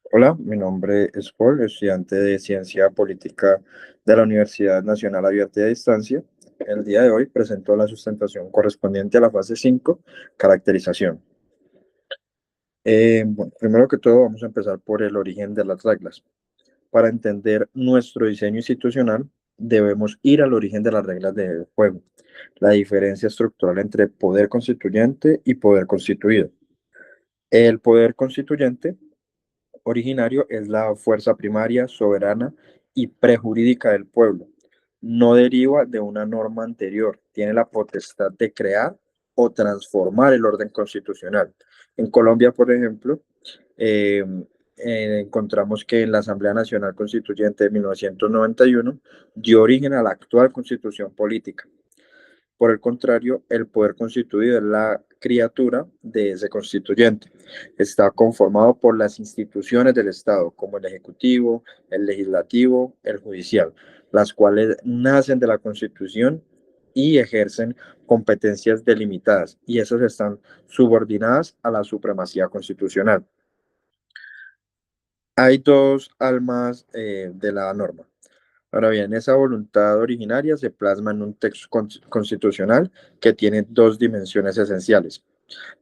Hola, mi nombre es Paul, estudiante de Ciencia Política de la Universidad Nacional Abierta y a Distancia. El día de hoy presento la sustentación correspondiente a la fase 5, caracterización. Bueno, primero que todo vamos a empezar por el origen de las reglas. Para entender nuestro diseño institucional, debemos ir al origen de las reglas del juego, la diferencia estructural entre poder constituyente y poder constituido. El poder constituyente originario es la fuerza primaria, soberana y prejurídica del pueblo. No deriva de una norma anterior, tiene la potestad de crear o transformar el orden constitucional. En Colombia, por ejemplo, eh, encontramos que en la Asamblea Nacional Constituyente de 1991 dio origen a la actual constitución política. Por el contrario, el poder constituido es la criatura de ese constituyente. Está conformado por las instituciones del Estado, como el Ejecutivo, el Legislativo, el Judicial, las cuales nacen de la Constitución y ejercen competencias delimitadas, y esas están subordinadas a la supremacía constitucional. Hay dos almas de la norma. Ahora bien, esa voluntad originaria se plasma en un texto constitucional que tiene dos dimensiones esenciales,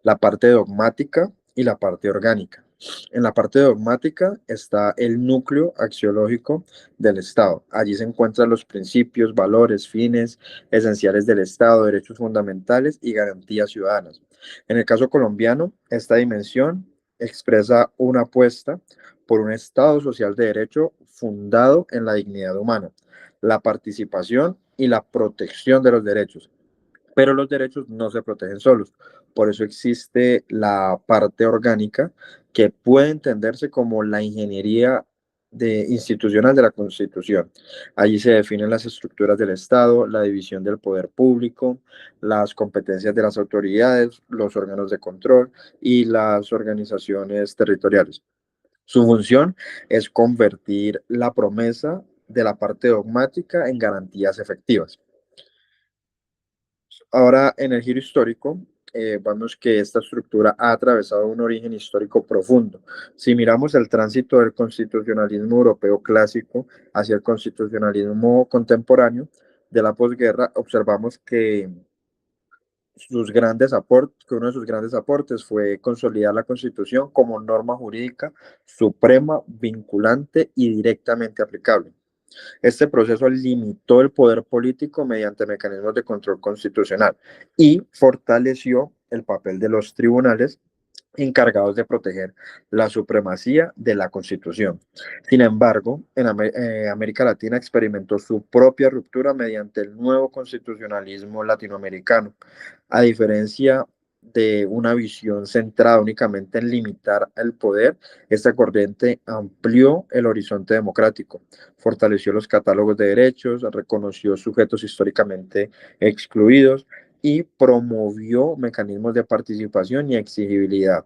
la parte dogmática y la parte orgánica. En la parte dogmática está el núcleo axiológico del Estado. Allí se encuentran los principios, valores, fines esenciales del Estado, derechos fundamentales y garantías ciudadanas. En el caso colombiano, esta dimensión expresa una apuesta por un Estado social de derecho fundado en la dignidad humana, la participación y la protección de los derechos. Pero los derechos no se protegen solos. Por eso existe la parte orgánica que puede entenderse como la ingeniería institucional de la Constitución. Allí se definen las estructuras del Estado, la división del poder público, las competencias de las autoridades, los órganos de control y las organizaciones territoriales. Su función es convertir la promesa de la parte dogmática en garantías efectivas. Ahora, en el giro histórico, vemos que esta estructura ha atravesado un origen histórico profundo. Si miramos el tránsito del constitucionalismo europeo clásico hacia el constitucionalismo contemporáneo de la posguerra, observamos que uno de sus grandes aportes fue consolidar la Constitución como norma jurídica suprema, vinculante y directamente aplicable. Este proceso limitó el poder político mediante mecanismos de control constitucional y fortaleció el papel de los tribunales encargados de proteger la supremacía de la Constitución. Sin embargo, América Latina experimentó su propia ruptura mediante el nuevo constitucionalismo latinoamericano. A diferencia de una visión centrada únicamente en limitar el poder, esta corriente amplió el horizonte democrático, fortaleció los catálogos de derechos, reconoció sujetos históricamente excluidos y promovió mecanismos de participación y exigibilidad.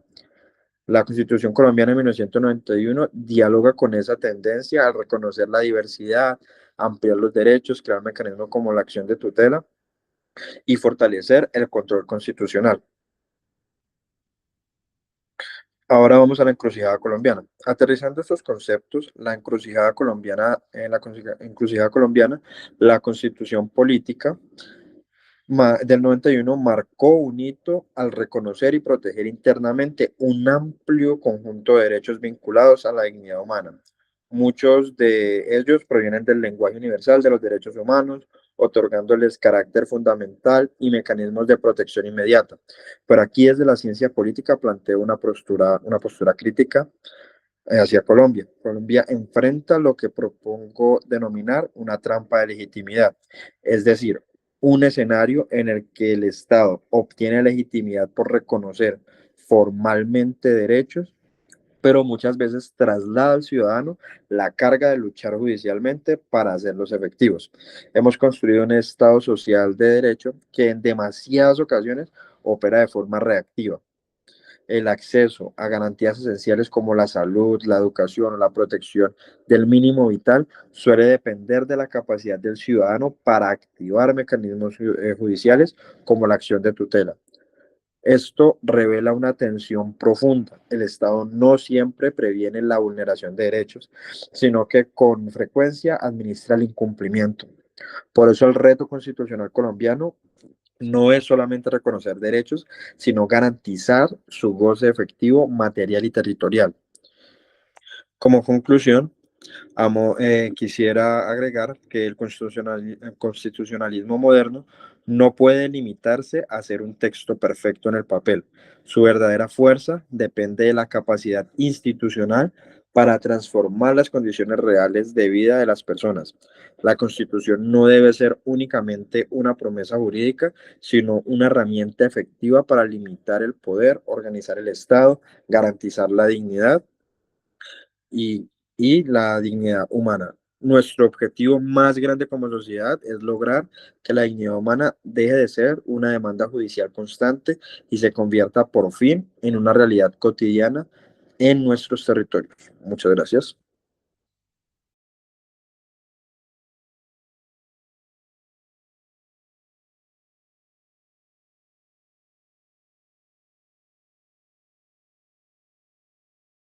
La Constitución colombiana de 1991 dialoga con esa tendencia al reconocer la diversidad, ampliar los derechos, crear mecanismos como la acción de tutela y fortalecer el control constitucional. Ahora vamos a la encrucijada colombiana. Aterrizando estos conceptos, la encrucijada colombiana, la constitución política del 91 marcó un hito al reconocer y proteger internamente un amplio conjunto de derechos vinculados a la dignidad humana. Muchos de ellos provienen del lenguaje universal de los derechos humanos, otorgándoles carácter fundamental y mecanismos de protección inmediata. Pero aquí desde la ciencia política planteo una postura crítica hacia Colombia. Colombia enfrenta lo que propongo denominar una trampa de legitimidad, es decir, un escenario en el que el Estado obtiene legitimidad por reconocer formalmente derechos, pero muchas veces traslada al ciudadano la carga de luchar judicialmente para hacerlos efectivos. Hemos construido un Estado social de derecho que en demasiadas ocasiones opera de forma reactiva. El acceso a garantías esenciales como la salud, la educación o la protección del mínimo vital suele depender de la capacidad del ciudadano para activar mecanismos judiciales como la acción de tutela. Esto revela una tensión profunda. El Estado no siempre previene la vulneración de derechos, sino que con frecuencia administra el incumplimiento. Por eso el reto constitucional colombiano no es solamente reconocer derechos, sino garantizar su goce efectivo, material y territorial. Como conclusión, quisiera agregar que el constitucionalismo moderno no puede limitarse a ser un texto perfecto en el papel. Su verdadera fuerza depende de la capacidad institucional para transformar las condiciones reales de vida de las personas. La Constitución no debe ser únicamente una promesa jurídica, sino una herramienta efectiva para limitar el poder, organizar el Estado, garantizar la dignidad y, y la dignidad humana. Nuestro objetivo más grande como sociedad es lograr que la dignidad humana deje de ser una demanda judicial constante y se convierta por fin en una realidad cotidiana en nuestros territorios. Muchas gracias.